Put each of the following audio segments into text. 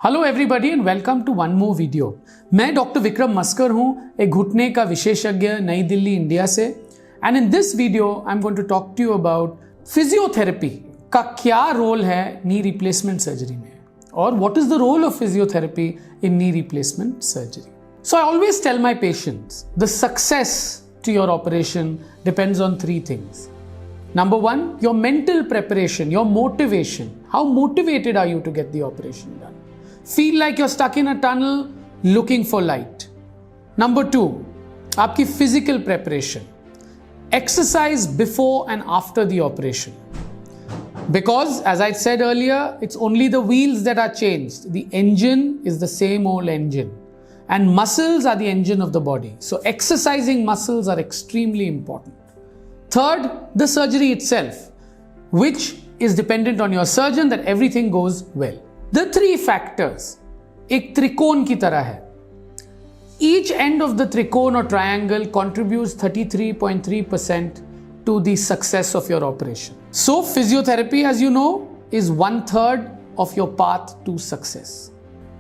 Hello everybody and welcome to one more video. मैं doctor Vikram Maskar हूं, एक घुटने का विशेषज्ञ, नई दिल्ली, इंडिया से। And in this video I am going to talk to you about physiotherapy का क्या रोल है नी रिप्लेसमेंट सर्जरी में, और what is the role of physiotherapy in knee replacement surgery. So I always tell my patients the success to your operation depends on three things. Number one, your mental preparation, your motivation. How motivated are you to get the operation done? Feel like you're stuck in a tunnel looking for light. Number two, आपकी physical preparation. Exercise before and after the operation. Because as I said earlier, it's only the wheels that are changed. The engine is the same old engine. And muscles are the engine of the body. So exercising muscles are extremely important. Third, the surgery itself, which is dependent on your surgeon that everything goes well. The three factors, एक त्रिकोण की तरह है. Each end of the त्रिकोण or triangle contributes 33.3% to the success of your operation. So physiotherapy, as you know, is 1/3 of your path to success.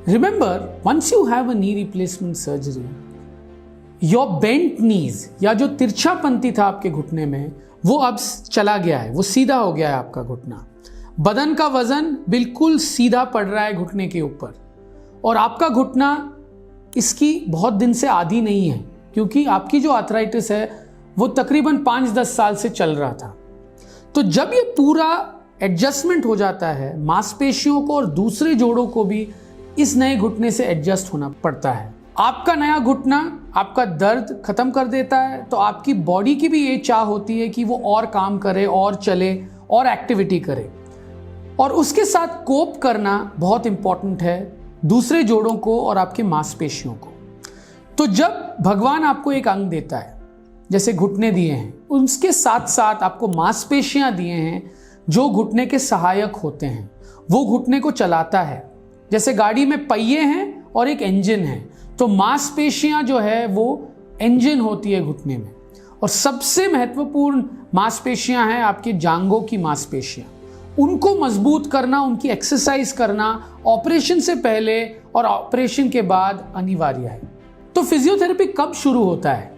Remember, once you have a knee replacement surgery, your bent knees या जो तिरछापंती था आपके घुटने में वो अब चला गया है, वो सीधा हो गया है आपका घुटना। बदन का वजन बिल्कुल सीधा पड़ रहा है घुटने के ऊपर, और आपका घुटना इसकी बहुत दिन से आदी नहीं है, क्योंकि आपकी जो आर्थराइटिस है वो तकरीबन 5-10 साल से चल रहा था। तो जब ये पूरा एडजस्टमेंट हो जाता है, मांसपेशियों को और दूसरे जोड़ों को भी इस नए घुटने से एडजस्ट होना पड़ता है। आपका नया घुटना आपका दर्द खत्म कर देता है, तो आपकी बॉडी की भी ये चाह होती है कि वो और काम करे, और चले, और एक्टिविटी करे, और उसके साथ कोप करना बहुत इंपॉर्टेंट है दूसरे जोड़ों को और आपके मांसपेशियों को। तो जब भगवान आपको एक अंग देता है, जैसे घुटने दिए हैं, उसके साथ साथ आपको मांसपेशियां दिए हैं जो घुटने के सहायक होते हैं, वो घुटने को चलाता है। जैसे गाड़ी में पहिए हैं और एक इंजन है, तो मांसपेशियां जो है वो इंजन होती है घुटने में। और सबसे महत्वपूर्ण मांसपेशियां हैं आपकी जांघों की मांसपेशियां। उनको मजबूत करना, उनकी एक्सरसाइज करना ऑपरेशन से पहले और ऑपरेशन के बाद अनिवार्य है। तो फिजियोथेरेपी कब शुरू होता है?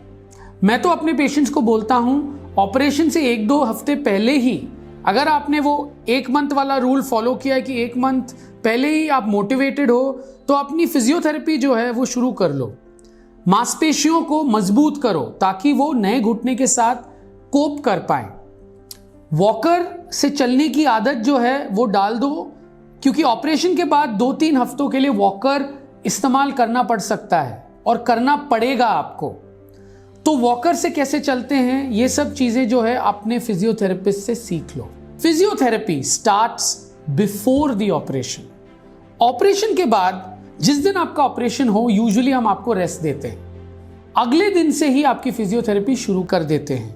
मैं तो अपने पेशेंट्स को बोलता हूं, ऑपरेशन से 1-2 हफ्ते पहले ही, अगर आपने वो 1 मंथ वाला रूल फॉलो किया है कि 1 मंथ पहले ही आप मोटिवेटेड हो, तो अपनी फिजियोथेरेपी जो है वो शुरू कर लो। मांसपेशियों को मजबूत करो ताकि वो नए घुटने के साथ कोप कर पाए। वॉकर से चलने की आदत जो है वो डाल दो, क्योंकि ऑपरेशन के बाद 2-3 हफ्तों के लिए वॉकर इस्तेमाल करना पड़ सकता है और करना पड़ेगा आपको। तो वॉकर से कैसे चलते हैं, ये सब चीजें जो है अपने फिजियोथेरेपिस्ट से सीख लो। Physiotherapy starts before the operation. Operation के बाद जिस दिन आपका ऑपरेशन हो, यूजुअली हम आपको रेस्ट देते हैं। अगले दिन से ही आपकी फिजियोथेरेपी शुरू कर देते हैं।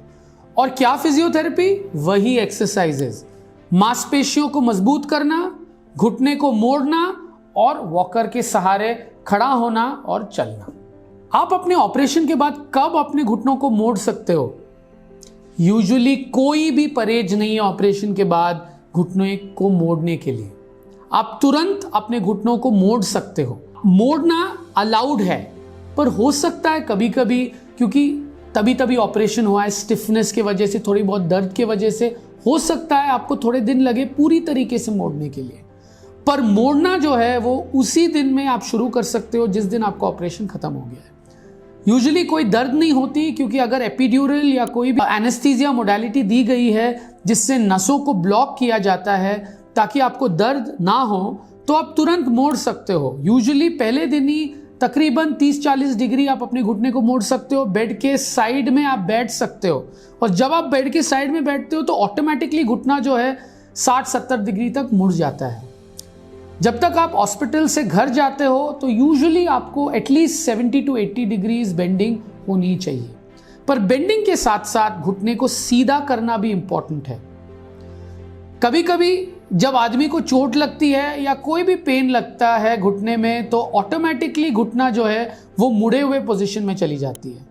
और क्या फिजियोथेरेपी? वही एक्सरसाइजेस, मांसपेशियों को मजबूत करना, घुटने को मोड़ना और वॉकर के सहारे खड़ा होना और चलना। आप अपने ऑपरेशन के बाद कब अपने घुटनों को मोड़ सकते हो? यूजुअली कोई भी परहेज नहीं है ऑपरेशन के बाद घुटने को मोड़ने के लिए। आप तुरंत अपने घुटनों को मोड़ सकते हो। मोड़ना अलाउड है, पर हो सकता है कभी कभी, क्योंकि तभी ऑपरेशन हुआ है, स्टिफनेस की वजह से, थोड़ी बहुत दर्द की वजह से, हो सकता है आपको थोड़े दिन लगे पूरी तरीके से मोड़ने के लिए। पर मोड़ना जो है वो उसी दिन में आप शुरू कर सकते हो जिस दिन आपका ऑपरेशन खत्म हो गया है। यूजुअली कोई दर्द नहीं होती, क्योंकि अगर एपिड्यूरल या कोई भी एनेस्थीसिया मोडालिटी दी गई है जिससे नसों को ब्लॉक किया जाता है ताकि आपको दर्द ना हो, तो आप तुरंत मोड़ सकते हो। यूजुअली पहले दिन ही तकरीबन 30-40 डिग्री आप अपने घुटने को मोड़ सकते हो। बेड के साइड में आप बैठ सकते हो, और जब आप बेड के साइड में बैठते हो तो ऑटोमेटिकली घुटना जो है 60-70 डिग्री तक मुड़ जाता है। जब तक आप हॉस्पिटल से घर जाते हो तो यूजुअली आपको एटलीस्ट 70 to 80 डिग्रीज बेंडिंग होनी चाहिए। पर बेंडिंग के साथ साथ घुटने को सीधा करना भी इंपॉर्टेंट है। कभी कभी जब आदमी को चोट लगती है या कोई भी पेन लगता है घुटने में, तो ऑटोमेटिकली घुटना जो है वो मुड़े हुए पोजीशन में चली जाती है।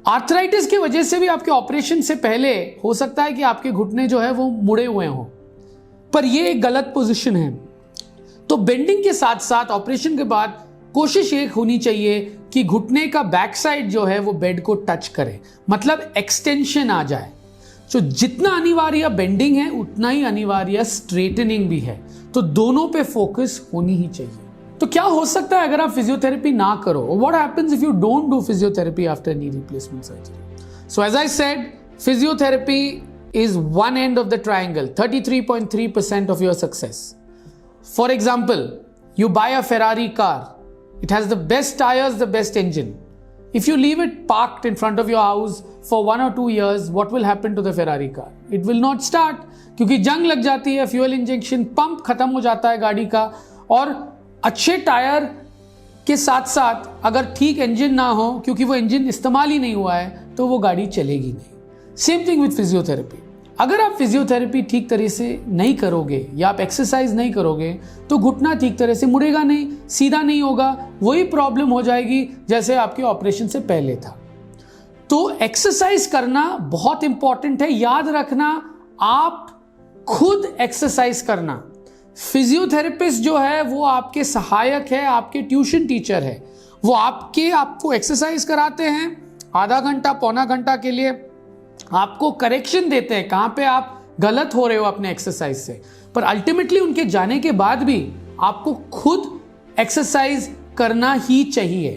आर्थराइटिस की वजह से भी आपके ऑपरेशन से पहले हो सकता है कि आपके घुटने जो है वो मुड़े हुए हों, पर ये एक गलत पोजीशन है। तो बेंडिंग के साथ साथ ऑपरेशन के बाद कोशिश एक होनी चाहिए कि घुटने का बैक साइड जो है वो बेड को टच करे, मतलब एक्सटेंशन आ जाए। तो जितना अनिवार्य बेंडिंग है उतना ही अनिवार्य स्ट्रेटनिंग भी है, तो दोनों पे फोकस होनी ही चाहिए। तो क्या हो सकता है अगर आप फिजियोथेरेपी ना करो? What happens if you don't do physiotherapy after knee replacement surgery? So as I said, physiotherapy is one end of the triangle, 33.3% of your success. For example, you buy a Ferrari car. It has the best tires, the best engine. If you leave it parked in front of your house for 1 or 2 years, what will happen to the Ferrari car? It will not start, क्योंकि जंग लग जाती है, fuel injection pump खत्म हो जाता है गाड़ी का, और अच्छे टायर के साथ साथ अगर ठीक इंजन ना हो, क्योंकि वो इंजन इस्तेमाल ही नहीं हुआ है, तो वो गाड़ी चलेगी नहीं। Same thing with physiotherapy. अगर आप फिजियोथेरेपी ठीक तरह से नहीं करोगे या आप एक्सरसाइज नहीं करोगे तो घुटना ठीक तरह से मुड़ेगा नहीं, सीधा नहीं होगा, वही प्रॉब्लम हो जाएगी जैसे आपके ऑपरेशन से पहले था। तो एक्सरसाइज करना बहुत इंपॉर्टेंट है। याद रखना, आप खुद एक्सरसाइज करना। फिजियोथेरेपिस्ट जो है वो आपके सहायक है, आपके ट्यूशन टीचर है। वो आपको एक्सरसाइज कराते हैं आधा घंटा पौना घंटा के लिए, आपको करेक्शन देते हैं कहां पे आप गलत हो रहे हो अपने एक्सरसाइज से, पर अल्टीमेटली उनके जाने के बाद भी आपको खुद एक्सरसाइज करना ही चाहिए।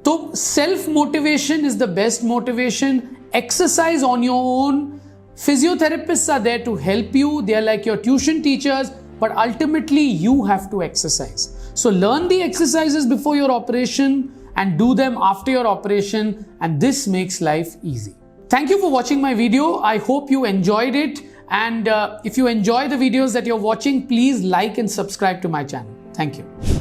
तो self motivation is the best motivation. Exercise on your own. Physiotherapists are there to help you, they are like your tuition teachers, but ultimately you have to exercise. So learn the exercises before your operation and do them after your operation, and this makes life easy. Thank you for watching my video. I hope you enjoyed it, and if you enjoy the videos that you're watching, please like and subscribe to my channel. Thank you.